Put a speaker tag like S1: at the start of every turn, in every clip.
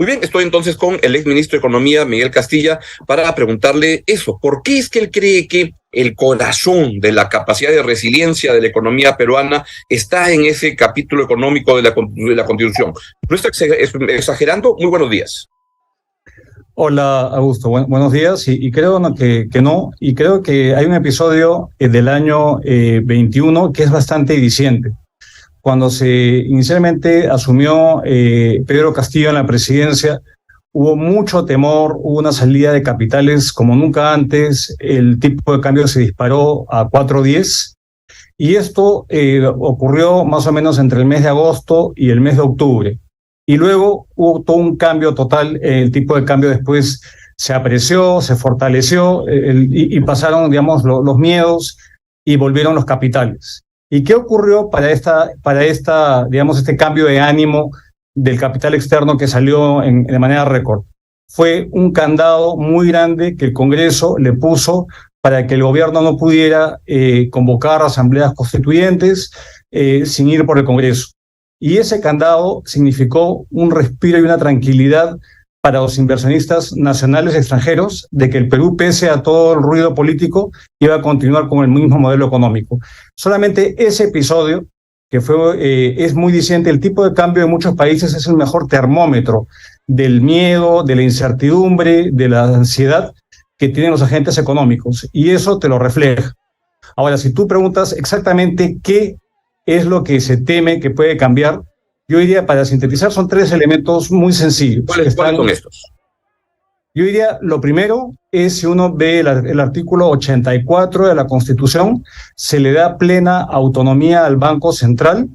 S1: Muy bien, estoy entonces con el exministro de Economía, Miguel Castilla, para preguntarle eso. ¿Por qué es que él cree que el corazón de la capacidad de resiliencia de la economía peruana está en ese capítulo económico de la Constitución? ¿No está exagerando? Muy buenos días.
S2: Hola, Augusto. Buenos días. Y creo que no. Y creo que hay un episodio del año 21 que es bastante diciente. Cuando se inicialmente asumió Pedro Castillo en la presidencia, hubo mucho temor, hubo una salida de capitales como nunca antes, el tipo de cambio se disparó a 4.10 y esto ocurrió más o menos entre el mes de agosto y el mes de octubre. Y luego hubo todo un cambio total, el tipo de cambio después se apreció, se fortaleció y pasaron, digamos, los miedos y volvieron los capitales. ¿Y qué ocurrió para digamos, este cambio de ánimo del capital externo que salió de manera récord? Fue un candado muy grande que el Congreso le puso para que el gobierno no pudiera convocar asambleas constituyentes sin ir por el Congreso. Y ese candado significó un respiro y una tranquilidad para los inversionistas nacionales y extranjeros de que el Perú, pese a todo el ruido político, iba a continuar con el mismo modelo económico. Solamente ese episodio, que es muy diciente, el tipo de cambio de muchos países es el mejor termómetro del miedo, de la incertidumbre, de la ansiedad que tienen los agentes económicos, y eso te lo refleja. Ahora, si tú preguntas exactamente qué es lo que se teme que puede cambiar, yo diría, para sintetizar, son tres elementos muy sencillos.
S1: ¿Cuáles son estos?
S2: Yo diría, lo primero es, si uno ve el artículo 84 de la Constitución, se le da plena autonomía al Banco Central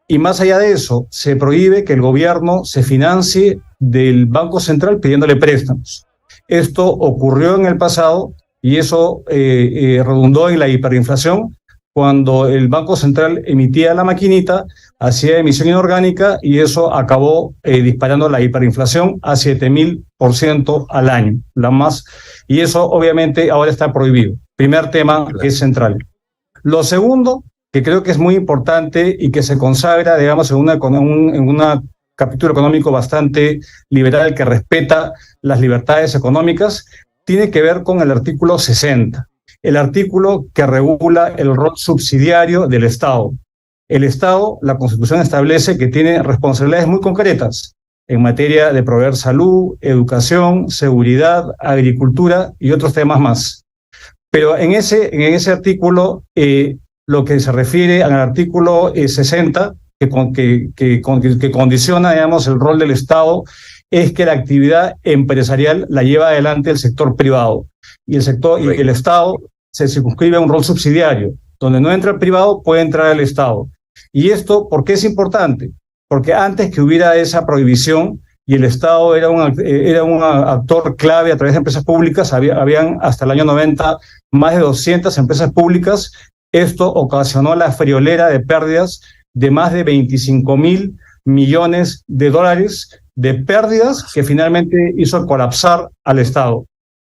S2: y más allá de eso, se prohíbe que el gobierno se financie del Banco Central pidiéndole préstamos. Esto ocurrió en el pasado y eso redundó en la hiperinflación, cuando el Banco Central emitía la maquinita, hacía emisión inorgánica y eso acabó disparando la hiperinflación a 7.000% al año, la más, y eso obviamente ahora está prohibido. Primer tema que es central. Lo segundo, que creo que es muy importante y que se consagra, digamos, en un capítulo económico bastante liberal que respeta las libertades económicas, tiene que ver con el artículo 60. El artículo que regula el rol subsidiario del Estado. El Estado, la Constitución establece que tiene responsabilidades muy concretas en materia de proveer salud, educación, seguridad, agricultura y otros temas más. Pero en ese artículo, lo que se refiere al artículo 60, que condiciona, digamos, el rol del Estado, es que la actividad empresarial la lleva adelante el sector privado. Y el Estado se circunscribe a un rol subsidiario. Donde no entra el privado, puede entrar el Estado. Y esto, ¿por qué es importante? Porque antes que hubiera esa prohibición y el Estado era un actor clave a través de empresas públicas, habían hasta el año 90 más de 200 empresas públicas. Esto ocasionó la friolera de pérdidas de más de 25.000 millones de dólares de pérdidas que finalmente hizo colapsar al Estado.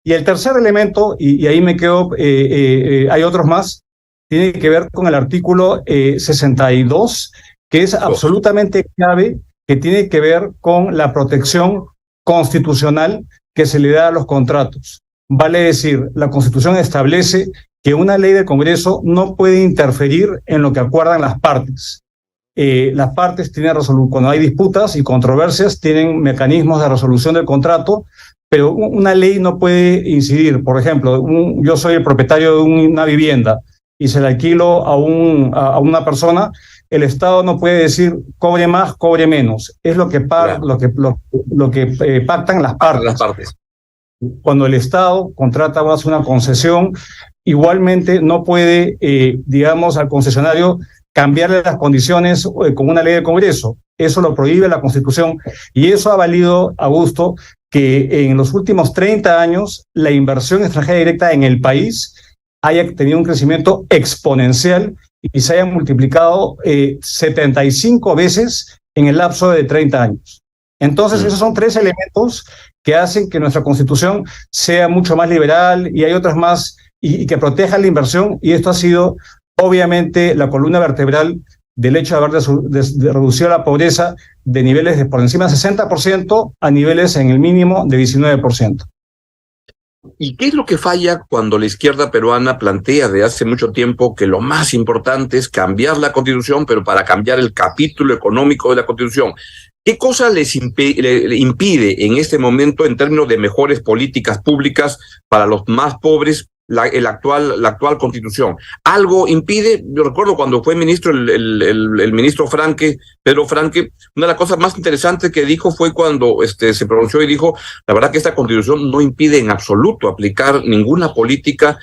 S2: Y el tercer elemento, y ahí me quedo, hay otros más, tiene que ver con el artículo 62, que es absolutamente clave, que tiene que ver con la protección constitucional que se le da a los contratos. Vale decir, la Constitución establece que una ley del Congreso no puede interferir en lo que acuerdan las partes. Las partes tienen cuando hay disputas y controversias, tienen mecanismos de resolución del contrato, pero una ley no puede incidir. Por ejemplo, yo soy el propietario de una vivienda y se la alquilo a una persona, el Estado no puede decir cobre más, cobre menos. Es lo que pactan las partes. Cuando el Estado contrata o hace una concesión, igualmente no puede, digamos, al concesionario cambiarle las condiciones con una ley del Congreso. Eso lo prohíbe la Constitución y eso ha valido, Augusto, que en los últimos 30 años la inversión extranjera directa en el país haya tenido un crecimiento exponencial y se haya multiplicado 75 veces en el lapso de 30 años. Entonces, esos son tres elementos que hacen que nuestra Constitución sea mucho más liberal y hay otras más y que proteja la inversión, y esto ha sido obviamente la columna vertebral del hecho de haber reducido la pobreza de niveles de por encima del 60% a niveles en el mínimo de 19%.
S1: ¿Y qué es lo que falla cuando la izquierda peruana plantea de hace mucho tiempo que lo más importante es cambiar la Constitución, pero para cambiar el capítulo económico de la Constitución? ¿Qué cosa le impide en este momento, en términos de mejores políticas públicas para los más pobres, la actual Constitución? ¿Algo impide? Yo recuerdo cuando fue ministro el ministro Pedro Franque, una de las cosas más interesantes que dijo fue cuando se pronunció y dijo, la verdad que esta Constitución no impide en absoluto aplicar ninguna política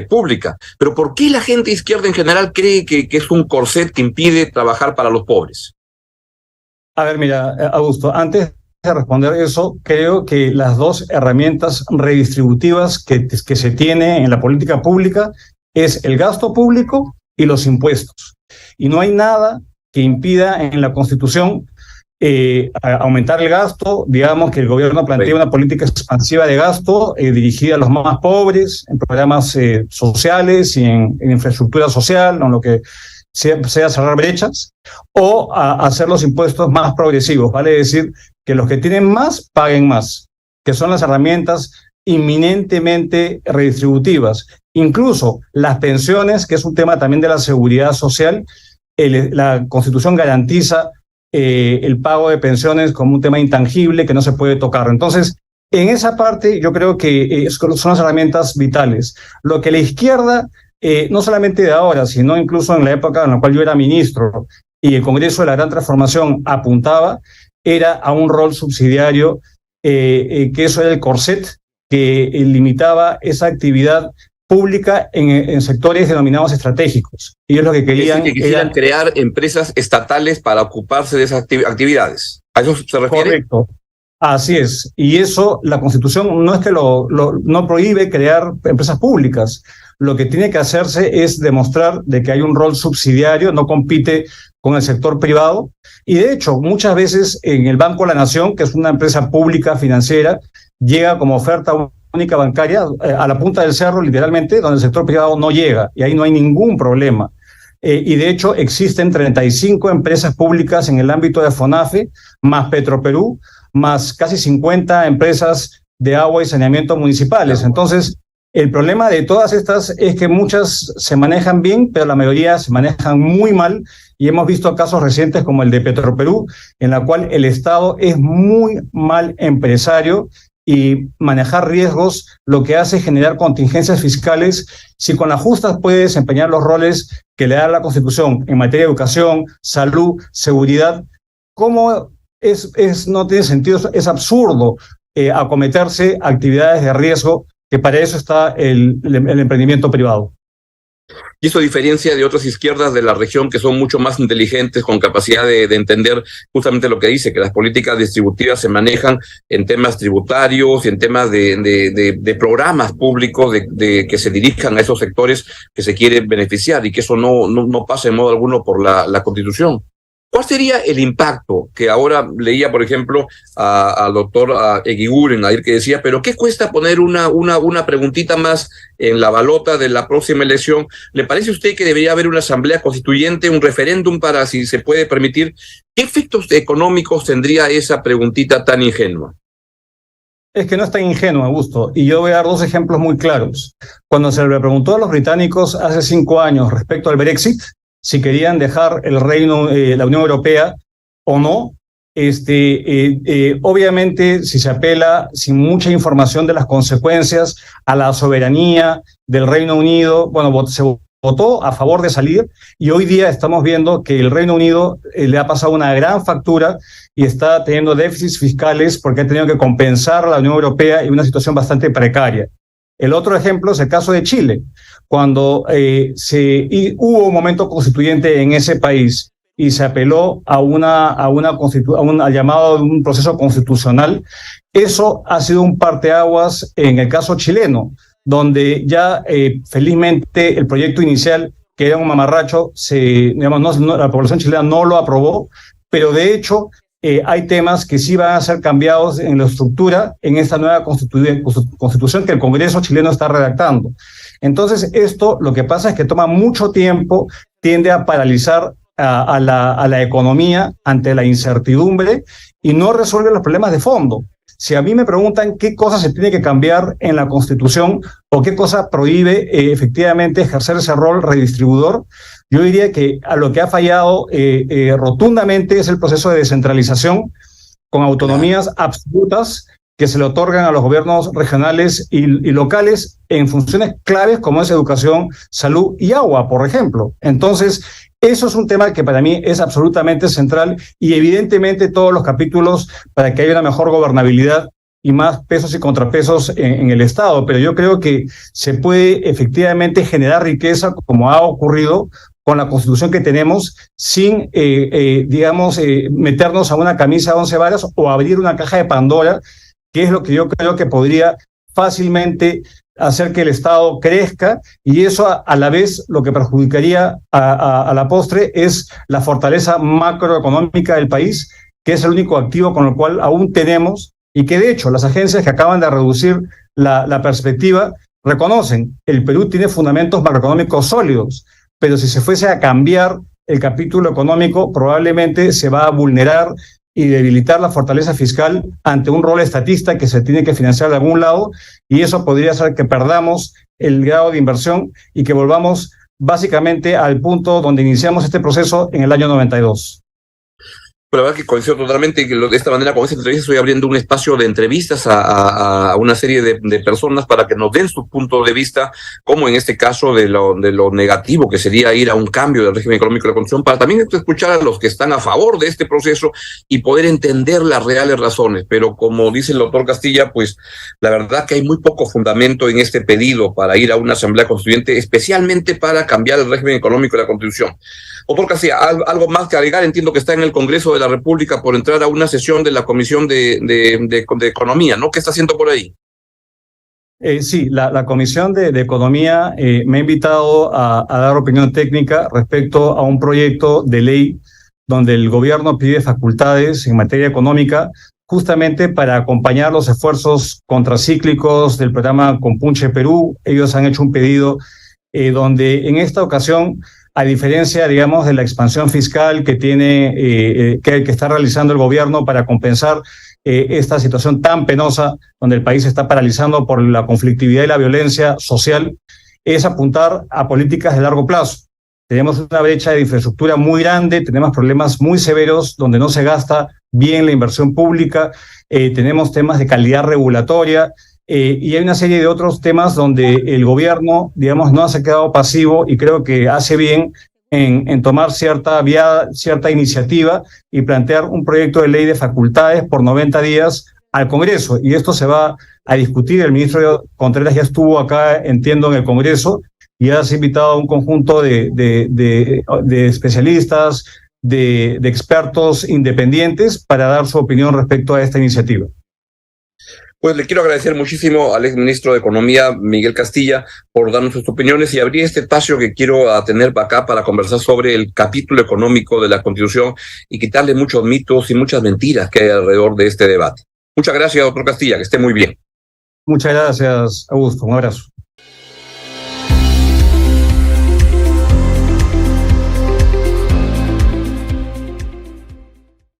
S1: pública. Pero ¿por qué la gente izquierda en general cree que es un corset que impide trabajar para los pobres?
S2: A ver, mira, Augusto, antes de responder eso, creo que las dos herramientas redistributivas que se tiene en la política pública es el gasto público y los impuestos. Y no hay nada que impida en la Constitución aumentar el gasto. Digamos que el gobierno plantea una política expansiva de gasto dirigida a los más pobres, en programas sociales y en infraestructura social, en lo que sea cerrar brechas, o a hacer los impuestos más progresivos, vale decir que los que tienen más paguen más, que son las herramientas inminentemente redistributivas. Incluso las pensiones, que es un tema también de la seguridad social, la Constitución garantiza el pago de pensiones como un tema intangible que no se puede tocar. Entonces, en esa parte yo creo que son las herramientas vitales. Lo que la izquierda, no solamente de ahora, sino incluso en la época en la cual yo era ministro y el Congreso de la Gran Transformación apuntaba, era a un rol subsidiario, que eso era el corset que limitaba esa actividad pública en sectores denominados estratégicos. Y ellos lo que querían...
S1: que quisieran crear empresas estatales para ocuparse de esas actividades. ¿A eso se refiere?
S2: Correcto. Así es. Y eso, la Constitución no es que no prohíbe crear empresas públicas. Lo que tiene que hacerse es demostrar de que hay un rol subsidiario, no compite con el sector privado. Y de hecho, muchas veces en el Banco de la Nación, que es una empresa pública financiera, llega como oferta única bancaria a la punta del cerro, literalmente, donde el sector privado no llega, y ahí no hay ningún problema. Y de hecho existen 35 empresas públicas en el ámbito de FONAFE, más Petroperú, más casi 50 empresas de agua y saneamiento municipales. Entonces, el problema de todas estas es que muchas se manejan bien, pero la mayoría se manejan muy mal, y hemos visto casos recientes como el de Petroperú, en la cual el Estado es muy mal empresario y manejar riesgos lo que hace es generar contingencias fiscales. Si con las justas puede desempeñar los roles que le da la Constitución en materia de educación, salud, seguridad, ¿cómo no tiene sentido? Es absurdo acometerse actividades de riesgo, que para eso está el emprendimiento privado.
S1: Y eso diferencia de otras izquierdas de la región que son mucho más inteligentes, con capacidad de entender justamente lo que dice, que las políticas distributivas se manejan en temas tributarios y en temas de programas públicos que se dirijan a esos sectores que se quieren beneficiar, y que eso no pasa en modo alguno por la Constitución. ¿Cuál sería el impacto? Que ahora leía, por ejemplo, al doctor Eguiguren ayer, que decía, pero ¿qué cuesta poner una preguntita más en la balota de la próxima elección? ¿Le parece a usted que debería haber una asamblea constituyente, un referéndum para, si se puede permitir? ¿Qué efectos económicos tendría esa preguntita tan ingenua?
S2: Es que no es tan ingenuo, Augusto, y yo voy a dar dos ejemplos muy claros. Cuando se le preguntó a los británicos hace 5 años respecto al Brexit, si querían dejar la Unión Europea o no, obviamente si se apela sin mucha información de las consecuencias a la soberanía del Reino Unido, bueno, se votó a favor de salir, y hoy día estamos viendo que el Reino Unido le ha pasado una gran factura y está teniendo déficits fiscales porque ha tenido que compensar a la Unión Europea en una situación bastante precaria. El otro ejemplo es el caso de Chile. Cuando hubo un momento constituyente en ese país y se apeló al llamado de un proceso constitucional, eso ha sido un parteaguas en el caso chileno, donde ya felizmente el proyecto inicial, que era un mamarracho, la población chilena no lo aprobó, pero de hecho hay temas que sí van a ser cambiados en la estructura en esta nueva constitución que el Congreso chileno está redactando. Entonces, esto lo que pasa es que toma mucho tiempo, tiende a paralizar a la economía ante la incertidumbre y no resuelve los problemas de fondo. Si a mí me preguntan qué cosa se tiene que cambiar en la Constitución o qué cosa prohíbe efectivamente ejercer ese rol redistribuidor, yo diría que a lo que ha fallado rotundamente es el proceso de descentralización con autonomías absolutas que se le otorgan a los gobiernos regionales y locales en funciones claves como es educación, salud y agua, por ejemplo. Entonces, eso es un tema que para mí es absolutamente central y evidentemente todos los capítulos para que haya una mejor gobernabilidad y más pesos y contrapesos en el Estado. Pero yo creo que se puede efectivamente generar riqueza como ha ocurrido con la Constitución que tenemos sin, meternos a una camisa de 11 varas o abrir una caja de Pandora, que es lo que yo creo que podría fácilmente hacer que el Estado crezca y eso a la vez lo que perjudicaría a la postre es la fortaleza macroeconómica del país, que es el único activo con el cual aún tenemos y que de hecho las agencias que acaban de reducir la perspectiva reconocen, el Perú tiene fundamentos macroeconómicos sólidos, pero si se fuese a cambiar el capítulo económico probablemente se va a vulnerar y debilitar la fortaleza fiscal ante un rol estatista que se tiene que financiar de algún lado, y eso podría hacer que perdamos el grado de inversión y que volvamos básicamente al punto donde iniciamos este proceso en el año 92.
S1: La verdad que coincido totalmente que de esta manera, con esta entrevista, estoy abriendo un espacio de entrevistas a una serie de personas para que nos den su punto de vista, como en este caso de lo negativo que sería ir a un cambio del régimen económico de la Constitución, para también escuchar a los que están a favor de este proceso y poder entender las reales razones. Pero como dice el doctor Castilla, pues la verdad que hay muy poco fundamento en este pedido para ir a una asamblea constituyente, especialmente para cambiar el régimen económico de la Constitución. Doctor Castilla, algo más que agregar. Entiendo que está en el Congreso de la República por entrar a una sesión de la Comisión de Economía, ¿no? ¿Qué está haciendo por ahí?
S2: Sí, la Comisión de Economía me ha invitado a dar opinión técnica respecto a un proyecto de ley donde el gobierno pide facultades en materia económica justamente para acompañar los esfuerzos contracíclicos del programa Compunche Perú. Ellos han hecho un pedido donde en esta ocasión, a diferencia, digamos, de la expansión fiscal que tiene, que está realizando el gobierno para compensar esta situación tan penosa, donde el país se está paralizando por la conflictividad y la violencia social, es apuntar a políticas de largo plazo. Tenemos una brecha de infraestructura muy grande, tenemos problemas muy severos donde no se gasta bien la inversión pública, tenemos temas de calidad regulatoria, y hay una serie de otros temas donde el gobierno, digamos, no se ha quedado pasivo y creo que hace bien en tomar cierta iniciativa y plantear un proyecto de ley de facultades por 90 días al Congreso. Y esto se va a discutir. El ministro Contreras ya estuvo acá, entiendo, en el Congreso y has invitado a un conjunto de especialistas, de expertos independientes para dar su opinión respecto a esta iniciativa.
S1: Pues le quiero agradecer muchísimo al exministro de Economía, Miguel Castilla, por darnos sus opiniones y abrir este espacio que quiero tener acá para conversar sobre el capítulo económico de la Constitución y quitarle muchos mitos y muchas mentiras que hay alrededor de este debate. Muchas gracias, doctor Castilla, que esté muy bien.
S2: Muchas gracias, Augusto. Un abrazo.